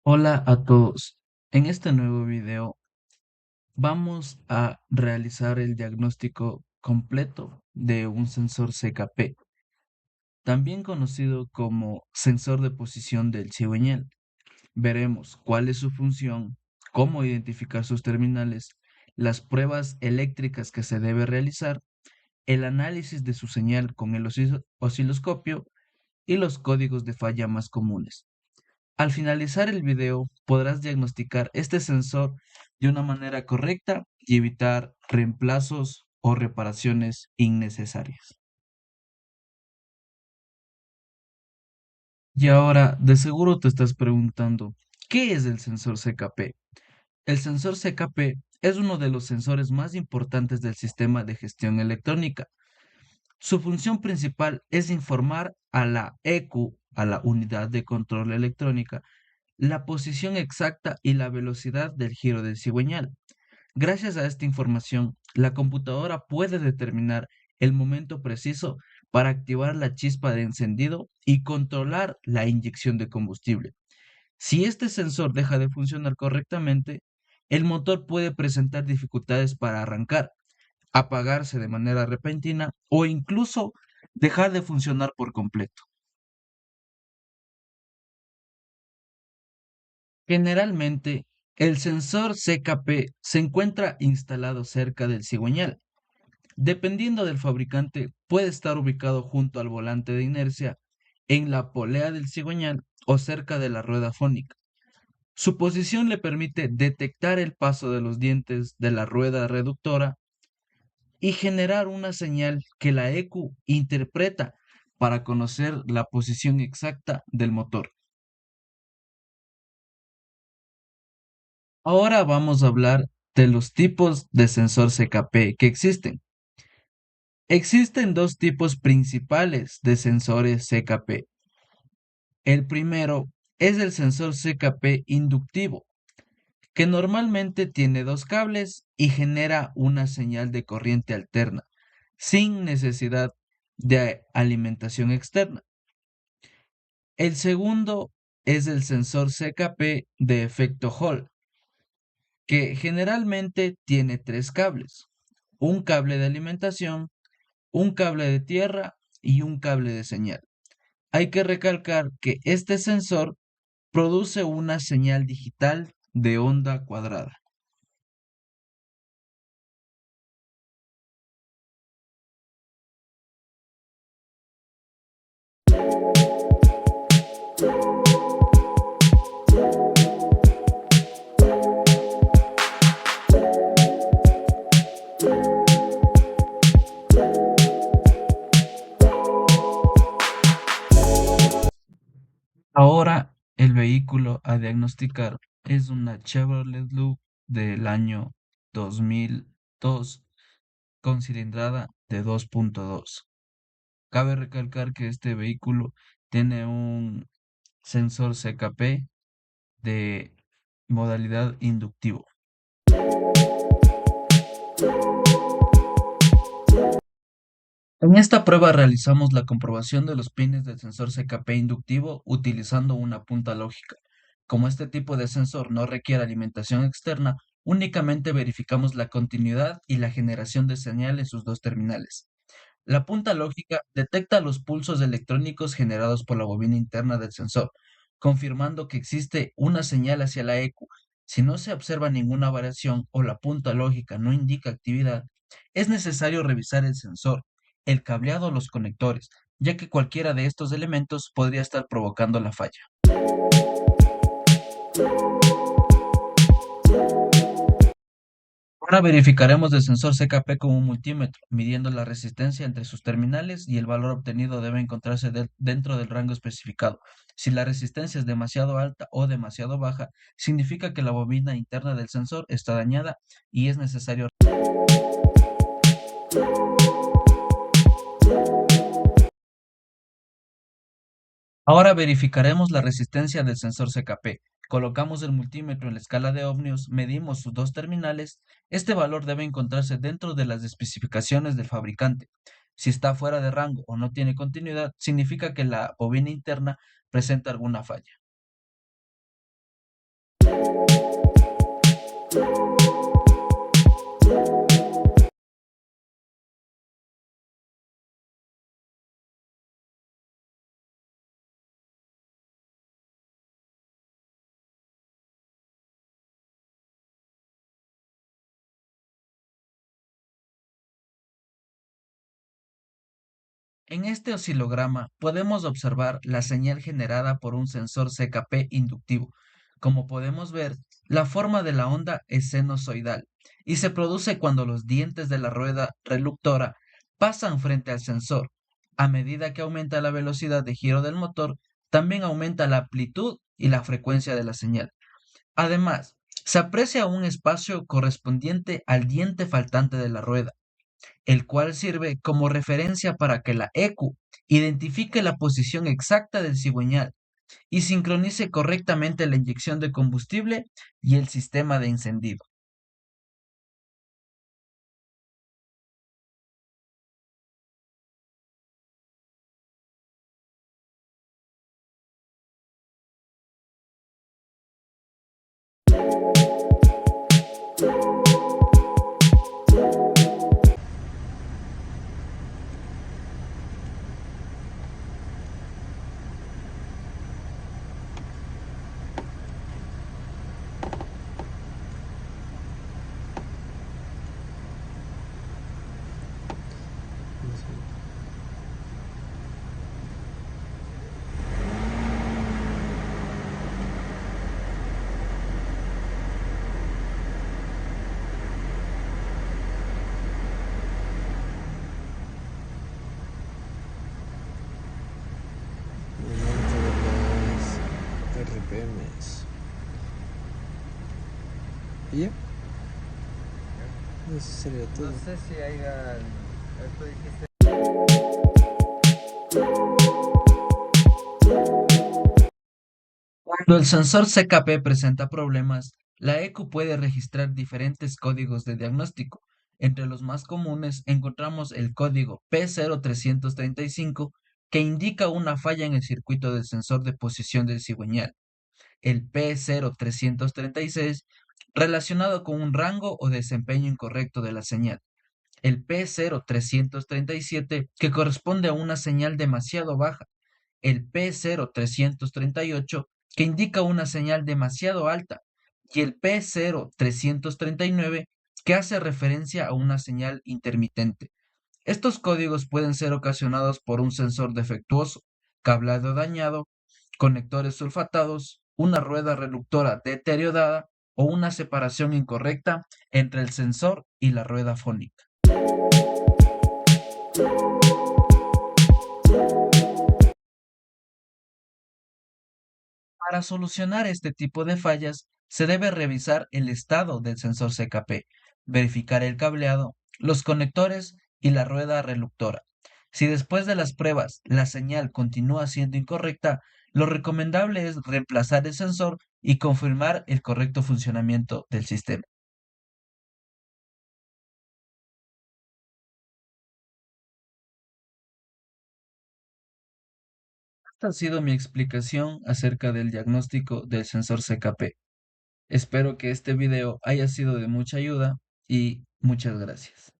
Hola a todos. En este nuevo video vamos a realizar el diagnóstico completo de un sensor CKP, también conocido como sensor de posición del cigüeñal. Veremos cuál es su función, cómo identificar sus terminales, las pruebas eléctricas que se debe realizar, el análisis de su señal con el osciloscopio y los códigos de falla más comunes. Al finalizar el video, podrás diagnosticar este sensor de una manera correcta y evitar reemplazos o reparaciones innecesarias. Y ahora, de seguro te estás preguntando, ¿qué es el sensor CKP? El sensor CKP es uno de los sensores más importantes del sistema de gestión electrónica. Su función principal es informar a la EQ, a la unidad de control electrónica, la posición exacta y la velocidad del giro del cigüeñal. Gracias a esta información, la computadora puede determinar el momento preciso para activar la chispa de encendido y controlar la inyección de combustible. Si este sensor deja de funcionar correctamente, el motor puede presentar dificultades para arrancar, apagarse de manera repentina o incluso dejar de funcionar por completo. Generalmente, el sensor CKP se encuentra instalado cerca del cigüeñal. Dependiendo del fabricante, puede estar ubicado junto al volante de inercia, en la polea del cigüeñal o cerca de la rueda fónica. Su posición le permite detectar el paso de los dientes de la rueda reductora y generar una señal que la EQ interpreta para conocer la posición exacta del motor. Ahora vamos a hablar de los tipos de sensor CKP que existen. Existen dos tipos principales de sensores CKP. El primero es el sensor CKP inductivo, que normalmente tiene dos cables y genera una señal de corriente alterna, sin necesidad de alimentación externa. El segundo es el sensor CKP de efecto Hall, que generalmente tiene tres cables, un cable de alimentación, un cable de tierra y un cable de señal. Hay que recalcar que este sensor produce una señal digital de onda cuadrada. Ahora el vehículo a diagnosticar es una Chevrolet Loop del año 2002 con cilindrada de 2.2. Cabe recalcar que este vehículo tiene un sensor CKP de modalidad inductivo. En esta prueba realizamos la comprobación de los pines del sensor CKP inductivo utilizando una punta lógica. Como este tipo de sensor no requiere alimentación externa, únicamente verificamos la continuidad y la generación de señal en sus dos terminales. La punta lógica detecta los pulsos electrónicos generados por la bobina interna del sensor, confirmando que existe una señal hacia la EQ. Si no se observa ninguna variación o la punta lógica no indica actividad, es necesario revisar el sensor, el cableado o los conectores, ya que cualquiera de estos elementos podría estar provocando la falla. Ahora verificaremos el sensor CKP con un multímetro, midiendo la resistencia entre sus terminales y el valor obtenido debe encontrarse dentro del rango especificado. Si la resistencia es demasiado alta o demasiado baja, significa que la bobina interna del sensor está dañada y es necesario. Ahora verificaremos la resistencia del sensor CKP. Colocamos el multímetro en la escala de ohmios, medimos sus dos terminales. Este valor debe encontrarse dentro de las especificaciones del fabricante. Si está fuera de rango o no tiene continuidad, significa que la bobina interna presenta alguna falla. En este oscilograma podemos observar la señal generada por un sensor CKP inductivo. Como podemos ver, la forma de la onda es sinusoidal y se produce cuando los dientes de la rueda reductora pasan frente al sensor. A medida que aumenta la velocidad de giro del motor, también aumenta la amplitud y la frecuencia de la señal. Además, se aprecia un espacio correspondiente al diente faltante de la rueda, el cual sirve como referencia para que la EQ identifique la posición exacta del cigüeñal y sincronice correctamente la inyección de combustible y el sistema de encendido. Momento de las RPMs. ¿Y ya? Eso sería todo. No sé si haya. Tú dijiste. Cuando el sensor CKP presenta problemas, la EQ puede registrar diferentes códigos de diagnóstico. Entre los más comunes encontramos el código P0335, que indica una falla en el circuito del sensor de posición del cigüeñal; el P0336, relacionado con un rango o desempeño incorrecto de la señal; el P0337, que corresponde a una señal demasiado baja; el P0338, que indica una señal demasiado alta; y el P0339, que hace referencia a una señal intermitente. Estos códigos pueden ser ocasionados por un sensor defectuoso, cableado dañado, conectores sulfatados, una rueda reductora deteriorada o una separación incorrecta entre el sensor y la rueda fónica. Para solucionar este tipo de fallas, se debe revisar el estado del sensor CKP, verificar el cableado, los conectores y la rueda reductora. Si después de las pruebas la señal continúa siendo incorrecta, lo recomendable es reemplazar el sensor y confirmar el correcto funcionamiento del sistema. Esta ha sido mi explicación acerca del diagnóstico del sensor CKP. Espero que este video haya sido de mucha ayuda y muchas gracias.